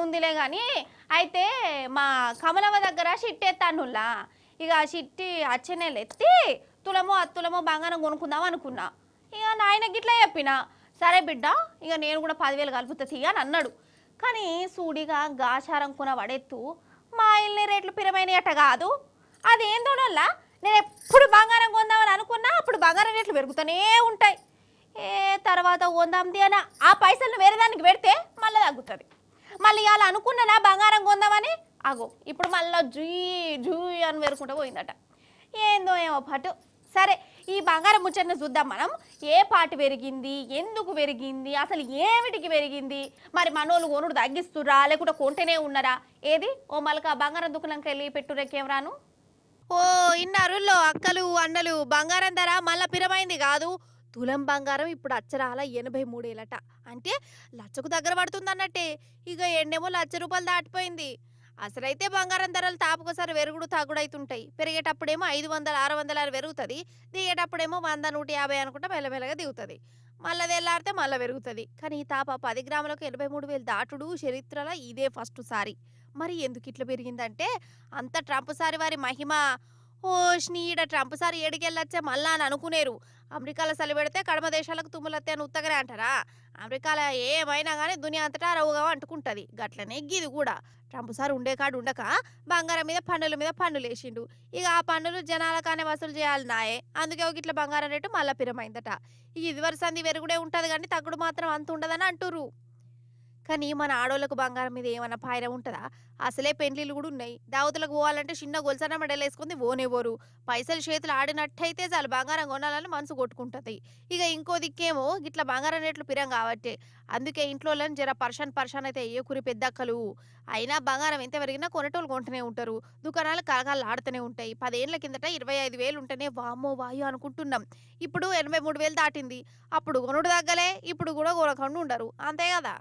ఉందిలే కానీ అయితే మా కమలమ్మ దగ్గర షిట్టెత్తానుల్లా ఇక ఆ షిట్టి వచ్చే నెల ఎత్తి తులమో అత్తులమో బంగారం కొనుక్కుందాం అనుకున్నా. ఇక నాయన గిట్లా చెప్పిన సరే బిడ్డ ఇక నేను కూడా 10,000 కలుపుతా తీయ అని అన్నాడు. కానీ సూడిగా గాచారం కొన వడెత్తు మా ఇల్లు రేట్లు పిరమైనయట కాదు. అదేందోనల్లా నేను ఎప్పుడు బంగారం కొందామని అనుకున్నా అప్పుడు బంగారం రేట్లు పెరుగుతూనే ఉంటాయి. ఏ తర్వాత కొందాంది అని ఆ పైసలు వేరే దానికి పెడితే మళ్ళీ తగ్గుతుంది. మళ్ళీ ఇవాళ అనుకున్నానా బంగారం కొందామని అగో ఇప్పుడు మళ్ళీ జూయి జూయి అని పెరుకుంటూ పోయిందట. ఏందో ఏమో పటు. సరే ఈ బంగారం ముచ్చట్ని చూద్దాం మనం. ఏ పాటు పెరిగింది, ఎందుకు పెరిగింది, అసలు ఏమిటికి పెరిగింది, మరి మనోళ్ళు కొనుడు తగ్గిస్తురా లేకుంటే కొంటేనే ఉన్నారా? ఏది ఓ మళ్ళీ బంగారం దుకాణంకి వెళ్ళి పెట్టురేకేమరాను. ఓ ఇన్నారుల్లో అక్కలు అన్నలు బంగారం ధర మళ్ళా పిరమైంది కాదు. తులం బంగారం ఇప్పుడు అచ్చరాల 83 ఏలట. అంటే లచ్చకు దగ్గర పడుతుంది అన్నట్టే. ఇక ఎండేమో ₹1,00,000 దాటిపోయింది. అసలైతే బంగారం ధరలు తాపుకోసారి వెరుగుడు తగ్గుడు అవుతుంటాయి. పెరిగేటప్పుడేమో 500 600 అని పెరుగుతుంది. దిగేటప్పుడేమో 100 150 అనుకుంటా మెల్లమెల్లగా దిగుతుంది. మళ్ళీ తెల్లారితే మళ్ళీ పెరుగుతుంది. కానీ ఈ తాప 10 గ్రాములకు 83,000 దాటుడు చరిత్రలో ఇదే ఫస్ట్ సారి. మరి ఎందుకు ఇట్లా పెరిగిందంటే అంత ట్రంప్ సారి వారి మహిమ. ఓ స్నీడ ట్రంప్ సారి ఏడికెళ్ళొచ్చే మళ్ళా అని అనుకునేరు. అమెరికాలో సలిపెడితే కడమ దేశాలకు తుమ్ములత్తే అని ఉత్తగనే అంటారా? అమెరికాలో ఏమైనా కానీ దునియా అంతటా రవుగా అంటుకుంటుంది. గట్లనే గిది కూడా ట్రంప్ సార్ ఉండే కాడు ఉండక బంగారం మీద పన్నులు వేసిండు. ఇక ఆ పన్నులు జనాలకానే వసూలు చేయాలి నాయే. అందుకే ఒక ఇట్లా బంగారం రేటు మళ్ళా పిరమైందట. ఇది వరుసంది వెరుగుడే ఉంటుంది కానీ తగ్గుడు మాత్రం అంత ఉండదని అంటుర్రు. కానీ మన ఆడోళ్ళకు బంగారం మీద ఏమన్నా పాయరం ఉంటుందా? అసలే పెండ్లిళ్ళు కూడా ఉన్నాయి. దావతులకు పోవాలంటే చిన్న గొలుసన్న మెడలు వేసుకుంది ఓనేవోరు. పైసలు చేతులు ఆడినట్టయితే చాలు బంగారం కొనాలని మనసు కొట్టుకుంటుంది. ఇక ఇంకో దిక్కేమో గిట్ల బంగారం రేట్లు పిరం కాబట్టి అందుకే ఇంట్లో జర పర్షన్ అయితే ఏకురి పెద్దక్కలు. అయినా బంగారం ఎంత పెరిగినా కొనేటోళ్ళు కొంటూనే ఉంటారు. దుకాణాలు కలకాలు ఆడుతూనే ఉంటాయి. 10 ఏళ్ల కిందట 25,000 ఉంటేనే వామ్మో వాయు అనుకుంటున్నాం. ఇప్పుడు 83,000 దాటింది. అప్పుడు కొనుడు తగ్గలే, ఇప్పుడు కూడా కొనకుండా ఉండరు. అంతే కదా.